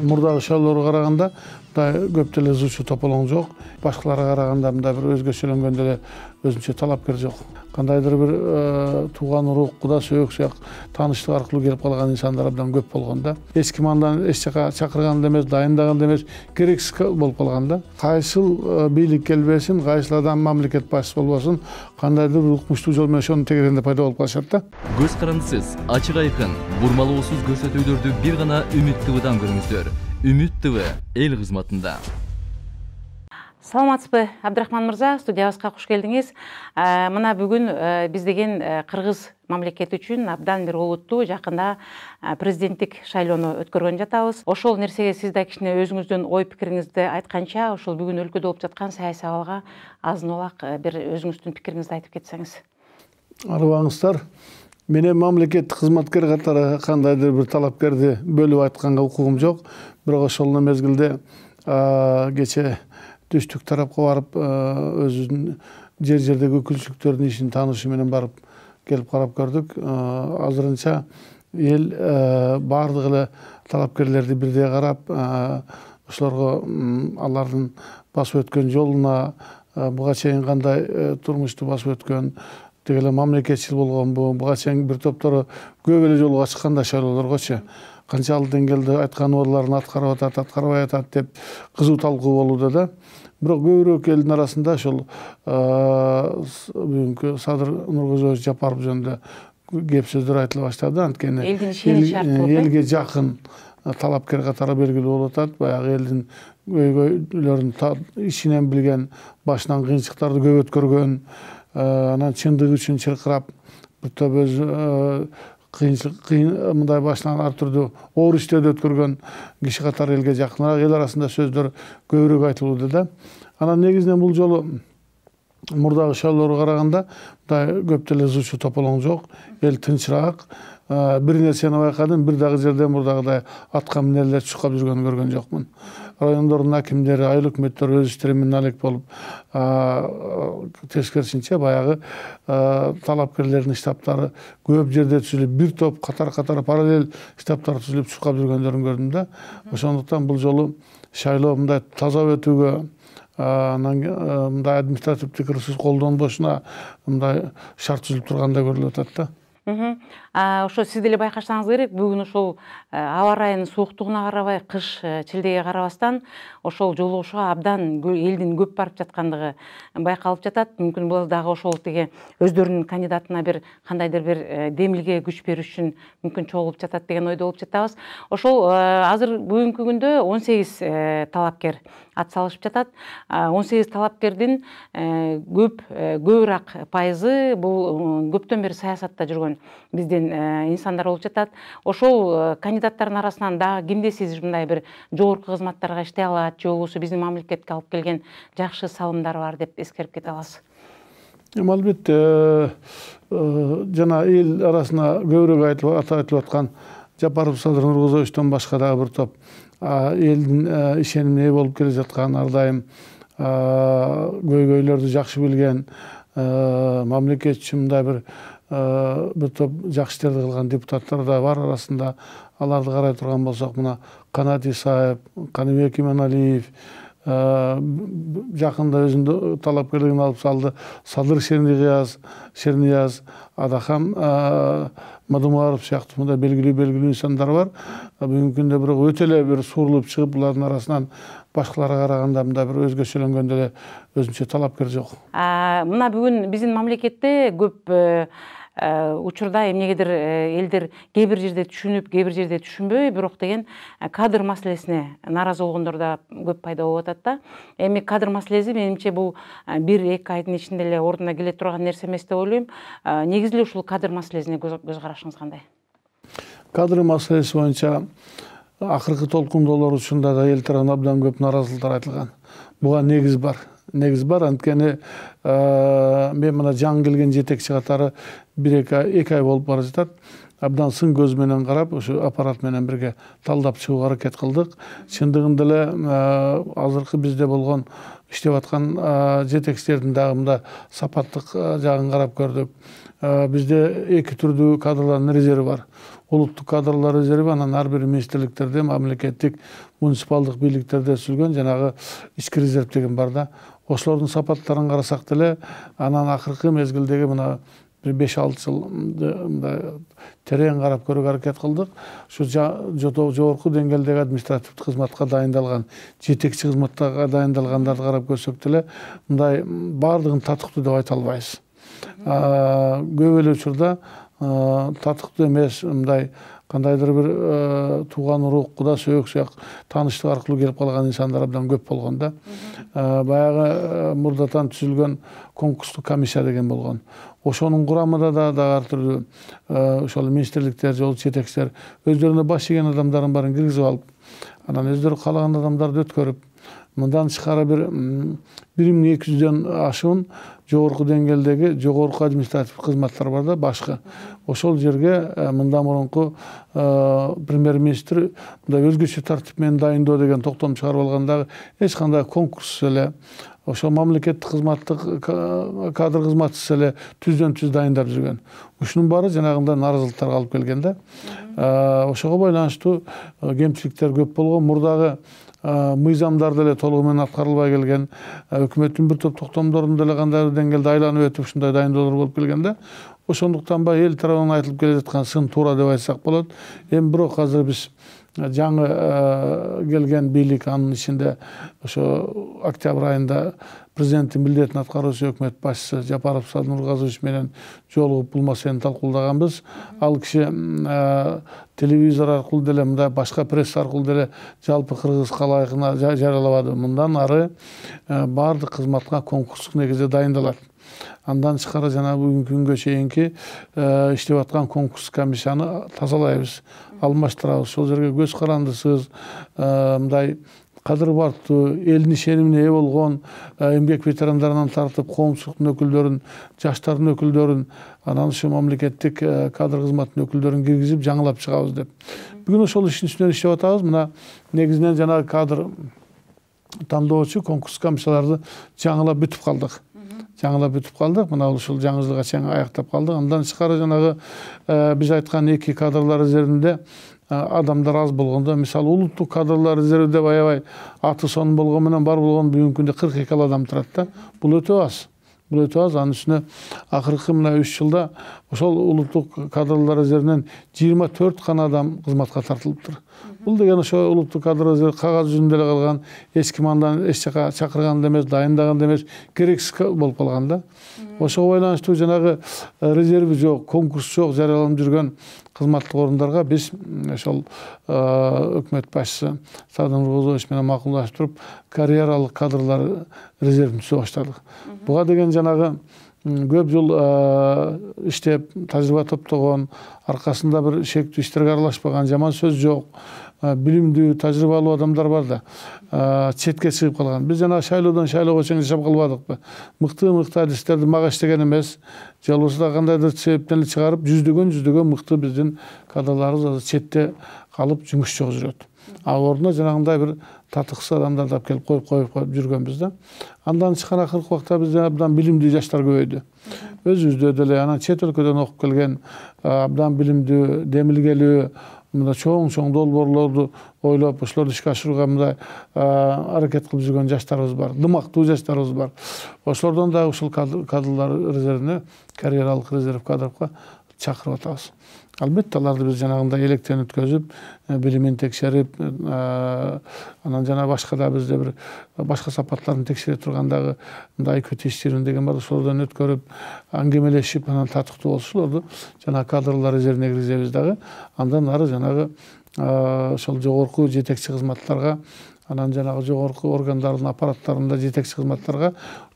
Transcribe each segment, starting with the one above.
Мурдагы шоулорго караганда көп деле ызуучу тополоң жок. Башкаларга караганда мындай бир өзгөчөлөнгөн деле өзүнчө талапкер жок. Кандайдыр бир тууган урук, куда сөөк сыяк тааныштык аркылуу келип калган инсандар абдан көп болгон да. Эч ким андан эч жака чакырган эмес, дайындаган эмес, керексиз болуп калган да. Кайсыл бийлик келбесин, кайсыл адам мамлекет башчысы болбосун, кандайдыр бир укмуштуу жол менен ошонун тегерегинде пайда болуп калышат да. Көз карандысыз, ачык айкын, бурмалоосуз көрсөтүүлөрдү бир гана Үмүт ТВдан көрүңүздөр. Үмүт ТВ эл кызматында. Саламатсызбы, Абдрахман мырза, студиябызга куш келдиңиз. Мына бүгүн биз деген кыргыз мамлекети үчүн абдан бир олуттуу жакында президенттик шайлоону өткөргөн жатабыз. Ошол нерсеге сиз да кичине өзүңүздүн ой пикириңизди айтканча, ошол бүгүн өлкөдө болуп жаткан саясий абалга азын улак бир өзүңүздүн пикириңизди айтып кетсеңиз. Арыбаңыздар. Менин мамлекеттик кызматкер катары кандайдыр бир талапкерди бөлүп айтканга укугум жок. Бирок ошол мезгилде кече түштүк тарапка барып, өзүнүн жердеги өкүлчүлүктөрдүн ишин таанышы менен барып келип карап көрдүк. Азырынча эл баардык эле талапкерлерди бирдей карап, ошолорго алардын басып өткөн жолуна, буга чейин кандай турмушту басып өткөн, деги эле мамлекетчил болгонбу, буга чейин бир топтору көп эле жолго чыкканда шайлоолоргочу канчалык деңгээлде айткан убаларын аткарып атат, аткарбай атат деп кызуу талкуу болууда да. Бирок көбүрөөк элдин арасында ошол бүгүнкү Садыр Нуркожоевич Жапаров жөнүндө кеп сөздөр айтыла баштады. Анткени элге жакын талапкер катары белгилүү болуп атат. Баягы элдин көйгөйлөрүн ичинен билген, башынан кыйынчылыктарды көп өткөргөн, анан чындык үчүн чыркырап, бир топ өз мындай башынан ар түрдүү оор иштерди өткөргөн киши катары элге жакыныраак, эл арасында сөздөр көбүрөөк айтылууда да. Анан негизинен бул жолу мурдагы шоулорго караганда көп деле ызуучу тополоң жок, эл тынчыраак. Бир нерсени байкадым, бир дагы жерден мурдагыдай атка минерлер чуркап жүргөнүн көргөн жокмун. Райондордун акимдери, айыл өкмөттөр өз иштери менен алек болуп, тескерисинче баягы талапкерлердин штабтары көп жерде түзүлүп, бир топ катар параллель штабтар түзүлүп чуркап жүргөндөрүн көрдүм да. Ошондуктан бул жолу шайлоо мындай таза өтүүгө, мындай административдик ырсыз колдонбошуна мындай шарт түзүлүп тургандай көрүлүп атат да. Ошо сиз деле байкашсаңыз керек, бүгүн ошол аба ырайынын сууктугуна карабай, кыш чилдеге карабастан ошол жолугушууга абдан элдин көп барып жаткандыгы байкалып жатат. Мүмкүн бул дагы ошол теге өздөрүнүн кандидатына бир кандайдыр бир демилге күч бериш үчүн мүмкүн чогулуп жатат деген ойдо болуп жатабыз. Ошол азыр бүгүнкү күндө 18 талапкер ат салышып жатат. 18 талапкердин көбүрөөк пайызы бул көптөн бери саясатта жүргөн биздин инсандар болуп жатат. Ошол кандидаттардын арасынан дагы кимде сиз мындай бир жогорку кызматтарга иштей алат, же болбосо биздин мамлекетке алып келген жакшы салымдар бар деп эскерип кете аласыз? Албетте, жана эл арасына көбүрөөк айтылып аткан Жапаров Садыр Нуркожоевичтен башка дагы бир топ элдин ишенимине ээ болуп келе жаткан, ар дайым көйгөйлөрдү жакшы билген, мамлекет үчүн мындай бир топ жакшы иштерди кылган депутаттар да бар арасында. Аларды карай турган болсок, мына Канат Исаев, Каныбек Иманалиев, жакында өзүнүн талапкерлигин алып салды Садыр Шернияз, Адахам Мадумаров сыяктуу мындай белгилүү инсандар бар. Бүгүнкү күндө бирок өтө эле бир суурулуп чыгып, булардын арасынан башкаларга караганда мындай бир өзгөчөлөнгөн деле өзүнчө талапкер жок. Мына бүгүн биздин мамлекетте көп учурда эмнегедир элдер кээ бир жерде түшүнүп, кээ бир жерде түшүнбөй, бирок деген кадр маселесине нааразы болгондор да көп пайда болуп атат да. Эми кадр маселеси менимче бул 1-2 айдын ичинде эле ордуна келе турган нерсе эмес деп ойлойм. Негизи эле ушул кадр маселесине көз карашыңыз кандай? Кадр маселеси боюнча акыркы толкундоолор учурунда да эл тарабынан абдан көп нааразылыктар айтылган. Буга негиз бар, анткени мен мына жаңы келген жетекчи катары 1-2 ай болуп бара жатат. абдан сын көз менен карап, ошо аппарат менен бирге талдап чыгууга аракет кылдык. Чындыгында эле азыркы бизде болгон иштеп аткан жетекчилердин дагы мында сапаттык жагын карап көрдүк. Бизде эки түрдүү кадрлардын резерви бар. Улуттук кадрлар резерви, анан ар бир министрликтерде, мамлекеттик, муниципалдык бийликтерде түзүлгөн жанагы ички резерв деген бар да. Ошолордун сапаттарын карасак деле, анан акыркы мезгилдеги мына 5-6 жыл терең карап көрүүгө аракет кылдык. Ушу жогорку деңгээлдеги административдик кызматка дайындалган, жетекчи кызматка дайындалгандарды карап көрсөк деле, мындай баардыгын татыктуу деп айта албайбыз. Көп эле учурда татыктуу эмес, мындай кандайдыр бир тууган урук, куда сөөк сыяк тааныштык аркылуу келип калган инсандар абдан көп болгон да. Баягы мурдатан түзүлгөн конкурстук комиссия деген болгон. Ошонун курамында да ар түрдүү ошол министрликтер, жол жетекчилер өздөрүнө баш ийген адамдардын баарын киргизип алып, анан өздөрү каалаган адамдарды өткөрүп, мындан тышкары бир 1200дөн ашуун жогорку деңгээлдеги жогорку административдик кызматтар бар да, башкы. Ошол жерге мындан мурунку премьер-министр мындай өзгөчө тартип менен дайындоо деген токтом чыгарып алгандагы эч кандай конкурс эле, ошол мамлекеттик кызматтык кадр кызматчысы эле түздөн-түз дайындап жүргөн. Ушунун баары жанагындай нааразылыктарга алып келген да. Ошого байланыштуу кемчиликтер көп болгон. Мурдагы мыйзамдар деле толугу менен аткарылбай келген, өкмөттүн бир топ токтомдорун деле кандайдыр деңгээлде айланып өтүп ушундай дайындоолор болуп келген да. Ошондуктан эл тарабынан айтылып келе жаткан сын туура деп айтсак болот. Эми бирок азыр биз жаңы келген бийлик, анын ичинде ошо октябрь айында президенттин милдетин аткаруучу өкмөт башчысы Жапаров Садыр Нургазович менен жолугуп бул маселени талкуулаганбыз. Ал киши телевизор аркылуу деле, мындай башка пресс аркылуу деле жалпы кыргыз калайыгына жарыялабады. Мындан ары баардык кызматка конкурстук негизде дайындалат. Андан тышкары жана бүгүнкү күнгө чейинки иштеп аткан конкурс комиссияны тазалайбыз, алмаштырабыз. Ошол жерге көз карандысыз, мындай кадыр бартуу, элдин ишенимине ээ болгон эмгек ветерандарынан тартып, коомчулуктун өкүлдөрүн, жаштардын өкүлдөрүн, анан ушу мамлекеттик кадр кызматынын өкүлдөрүн киргизип жаңылап чыгабыз деп. Бүгүн ошол иштин үстүнөн иштеп атабыз. Мына негизинен жанагы кадр тандоочу конкурс комиссияларды жаңылап бүтүп калдык. Мына ушул жаңы жылга чейин аяктап калдык. Андан тышкары жанагы биз айткан эки кадрлар резервинде адамдар аз болгондо, мисалы улуттук кадрлар резерви деп аябай аты сонун болгон менен бар болгон бүгүнкү күндө 42 адам турат да. Бул өтө аз. Анын үстүнө акыркы мына 3 жылда ошол улуттук кадрлар резервинен 24 гана адам кызматка тартылыптыр. Бул деген ошо улуттук кадр резерви кагаз жүзүндө эле калган, эч ким андан эч жака чакырган да эмес, дайындаган да эмес, керексиз болуп калган да. Ошого байланыштуу жанагы резерви жок, конкурс жок жарыяланып жүргөн кызматтык орундарга биз ошол өкмөт башчысы Садыр Нургазович менен макулдашып туруп, карьералык кадрлар резервин түзө баштадык. Буга деген жанагы көп жыл иштеп, тажрыйба топтогон, аркасында бир шектүү иштерге аралашпаган, жаман сөз жок, билимдүү, тажрыйбалуу адамдар бар да, четке чыгып калган. Биз жана шайлоодон шайлоого чейин жашап калбадыкпы? Мыкты адистерди мага иштеген эмес, же болбосо кандайдыр себептен эле чыгарып, жүздөгөн мыкты биздин кадрларыбыз азыр четте калып жумуш жок жүрөт. Ал ордуна жанагындай бир татыксыз адамдарды алып келип коюп жүргөнбүз да. Андан тышкары акыркы убакта бизде абдан билимдүү жаштар көбөйдү. Өзүбүздө деле, анан чет өлкөдөн окуп келген абдан билимдүү, демилгелүү, мындай чоң долбоорлорду ойлоп, ошолорду ишке ашырууга мындай аракет кылып жүргөн жаштарыбыз бар, дымактуу жаштарыбыз бар. Ошолордон дагы ушул кадрлар резервине, карьералык резерв кадровго чакырып атабыз. Албетте аларды биз жанагындай электен өткөзүп, билимин текшерип, анан жана башка да бизде бир башка сапаттарын текшере тургандагы мындай IQ тесттерин деген бар, ошолордон өткөрүп, аңгемелешип, анан татыктуу болушулорду жана кадрлар резервине киргизебиз дагы. Андан ары жанагы ошол жогорку жетекчи кызматтарга, анан жанагы жогорку органдардын аппараттарында жетекчи кызматтарга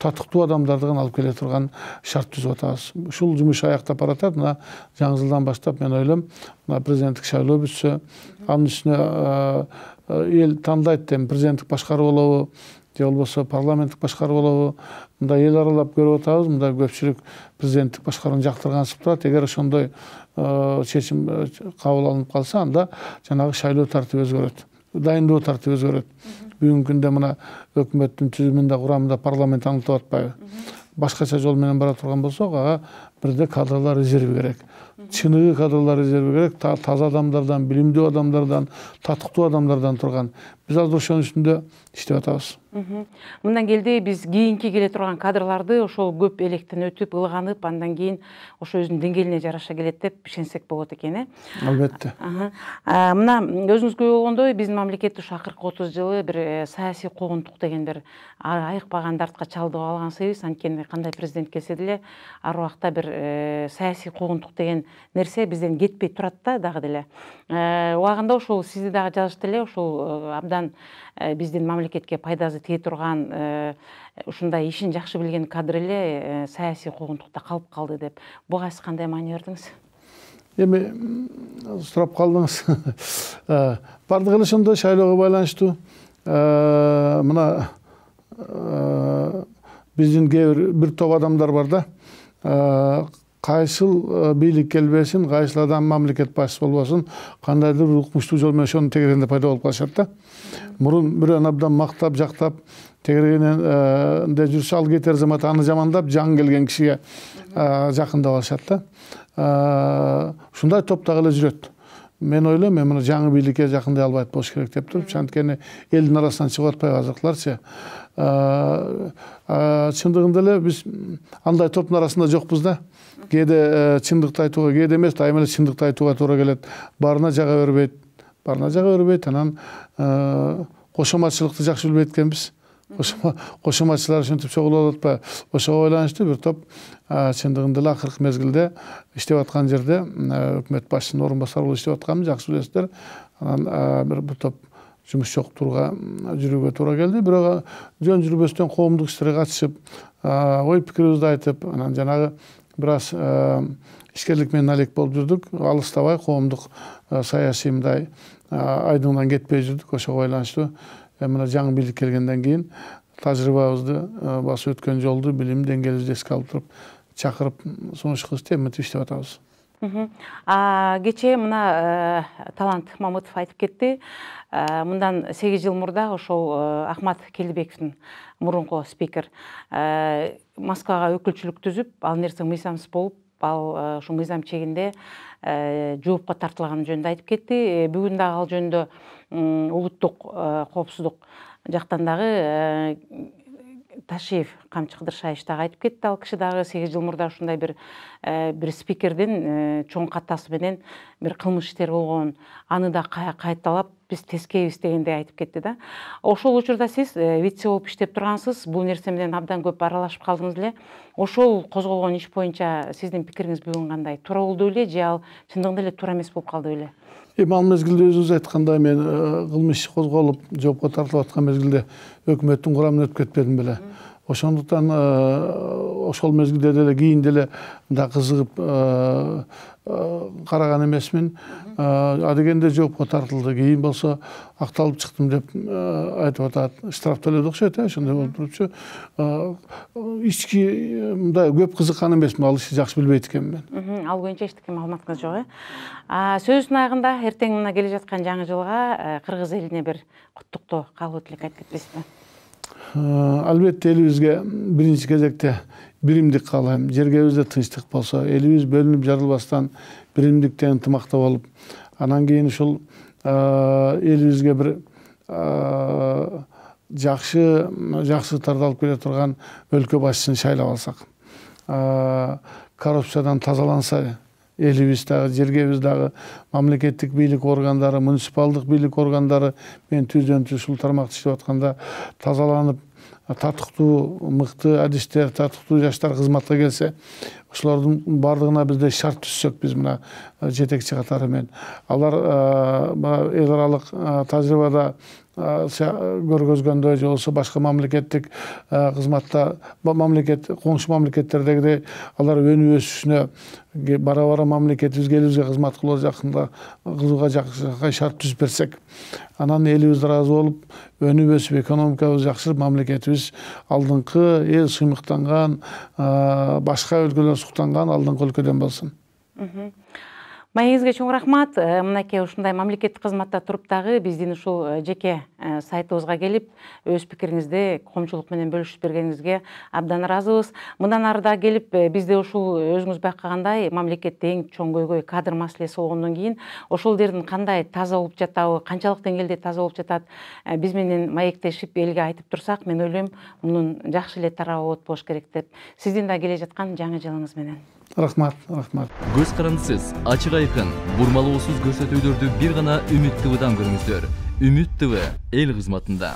татыктуу адамдарды алып келе турган шарт түзүп атабыз. Ушул жумуш аяктап баратат. Мына жаңы жылдан баштап мен ойлойм, мына президенттик шайлоо бүтсө, анын үстүнө эл тандайт дейм, президенттик башкаруу болобу, же болбосо парламенттик башкаруу болобу, мында эл аралап көрүп атабыз, мында көпчүлүк президенттик башкарууну жактыргансып турат. Эгер ошондой чечим кабыл алынып калса, анда жанагы шайлоо тартиби өзгөрөт, дайындоо тартиби өзгөрөт. Бүгүнкү күндө мына өкмөттүн түзүмүндө, курамында парламент аңлатып атпайбы? Башкача жол менен бара турган болсок, ага бирде кадрлар резерви керек. Чыныгы кадрлар резерви керек, таза адамдардан, билимдүү адамдардан, татыктуу адамдардан турган. Биз азыр ошонун үстүндө иштеп атабыз. Мындан келди биз кийинки келе турган кадрларды ошол көп электен өтүп, ылганып, андан кийин ошо өзүнүн деңгээлине жараша келет деп ишенсек болот экен, Албетте. Мына өзүңүз күбө болгондой, биздин мамлекет ушу акыркы 30 жылы бир саясий куугунтук деген бир айыкпаган дартка чалдыгып алгансыбыз. Анткени кандай президент келсе деле ар убакта бир саясий куугунтук деген нерсе бизден кетпей турат да, дагы деле. Убагында ошол сизди дагы жазышты эле, ошол абдан биздин мамлекетке пайдасы тие турган, ушундай ишин жакшы билген кадр эле саясий куугунтукта калып калды деп. Буга сиз кандай маани бердиңиз? Эми сурап калдыңыз. Бардык эле ошондой шайлоого байланыштуу. Мына биздин бир топ адамдар бар да. Кайсыл бийлик келбесин, кайсыл адам мамлекет башчысы болбосун, кандайдыр бир укмуштуу жол менен ошонун тегерегинде пайда болуп калышат да. Мурун бирөөнү абдан мактап, жактап, тегерегинде жүрсө ал кетер замат аны жамандап, жаңы келген кишиге жакындап алышат да. Ушундай топ дагы эле жүрөт. Мен ойлойм, мен мына жаңы бийликке жакындай албайт болуш керек деп туруп, анткени элдин арасынан чыгып атпайбы азыркыларчы. Чындыгында эле биз андай топтун арасында жокпуз да. Кээде чындыкты айтууга, кээде эмес, дайыма эле чындыкты айтууга туура келет. Баарына жага бербейт, анан кошоматчылыкты жакшы билбейт экенбиз. Кошоматчылар ушинтип чогулуп атпайбы? Ошого байланыштуу бир топ чындыгында эле акыркы мезгилде иштеп аткан жерде өкмөт башчысынын орун басары болуп иштеп атканын жакшы билесиздер. Анан бир топ жумуш жоктурга жүрүүгө туура келди. Бирок жөн жүрбөстөн коомдук иштерге катышып, ой пикирибизди айтып, анан жанагы бир аз ишкерлик менен алек болуп жүрдүк. Алыстабай коомдук саясий мындай айдыңдан кетпей жүрдүк. Ошого байланыштуу мына жаңы бийлик келгенден кийин тажрыйбабызды, басып өткөн жолду, билим деңгээлибизди эске алып туруп, чакырып, сунуш кылып теминтип иштеп атабыз. Кечээ мына Талант Мамытов айтып кетти. Мындан 8 жыл мурда ошол Ахмат Келдибековдун мурунку спикер Москвага өкүлчүлүк түзүп, ал нерсе мыйзамсыз болуп, ал ушу мыйзам чегинде жоопко тартылганы жөнүндө айтып кетти. Бүгүн дагы ал жөнүндө улуттук коопсуздук жактан дагы Ташиев, Камчы Кыдыршаевич дагы айтып кетти. Ал киши дагы 8 жыл мурда ушундай бир спикердин чоң катасы менен бир кылмыш иштери болгон, аны да кайталап биз тескейбиз дегендей айтып кетти да. Ошол учурда сиз вице болуп иштеп тургансыз, бул нерсе менен абдан көп аралашып калдыңыз эле. Ошол козголгон иш боюнча сиздин пикириңиз бүгүн кандай? Туура болду беле же ал чындыгында эле туура эмес болуп калды беле? Ал мезгилде өзүңүз айткандай, мен кылмыш козголуп, жоопко тартылып аткан мезгилде өкмөттүн курамына өтүп кетпедим беле. Ошондуктан ошол мезгилде деле кийин деле да кызыгып караган эмесмин. Адегенде жоопко тартылды. Кийин болсо акталып чыктым деп айтып атат. Штраф төлөдү окшойт, ошондой болуп турупчу. Ички мындай көп кызыккан эмесмин, ал ишти жакшы билбейт экенмин мен. Ал боюнча эчтеке маалыматыңыз жок, Сөзүнүн аягында эртең мына келе жаткан жаңы жылга кыргыз элине бир куттуктоо каалоо тилек айтып кетпейсизби? Албетте элибизге биринчи кезекте биримдик каалайм. Жергебизде тынчтык болсо, элибиз бөлүнүп жарылбастан биримдикте ынтымакта болуп, анан кийин ушул элибизге бир жакшылыктарды алып келе турган өлкө башчысын шайлап алсак, коррупциядан тазаланса, элибиз дагы, жергебиз дагы, мамлекеттик бийлик органдары, муниципалдык бийлик органдары мен түздөн-түз ушул тармакта иштеп атканда тазаланып, татыктуу, мыкты адистер, татыктуу жаштар кызматка келсе, ошолордун баардыгына бизде шарт түзсөк, биз мына жетекчи катары менен алар эл аралык тажрыйбада көргөзгөндөй же болбосо башка мамлекеттик кызматта коңшу мамлекеттердегидей алар өнүп өсүшүнө бара мамлекетибизге элибизге кызмат кылууга жакшы шарт түзүп берсек, анан элибиз ыраазы болуп өнүп өсүп экономикабыз жакшырып мамлекетибиз алдыңкы эл сыймыктанган башка өлкөлөр суктанган алдыңкы өлкөдөн болсун. Маегизге чоң рахмат. Мынакей ушундай мамлекеттик кызматта туруп дагы биздин ушул жеке сайтыбызга келип өз пикириңизди коомчулук менен бөлүшүп бергениңизге абдан ыраазыбыз. Мындан ары да келип бизде ушул өзүңүз байкагандай мамлекетте эң чоң көйгөй кадр маселеси болгондон кийин ошолдердин кандай таза болуп жатабы, канчалык деңгээлде таза болуп жатат, биз менен маектешип элге айтып турсак, мен ойлойм мунун жакшы эле тарабы болот болуш керек деп. Сиздин да келе жаткан жаңы жылыңыз менен. Рахмат. Көз карандысыз, ачык айкын, бурмалоосуз көрсөтүүлөрдү бир гана Үмүт ТВдан көрүңүздөр. Үмүт ТВ эл кызматында.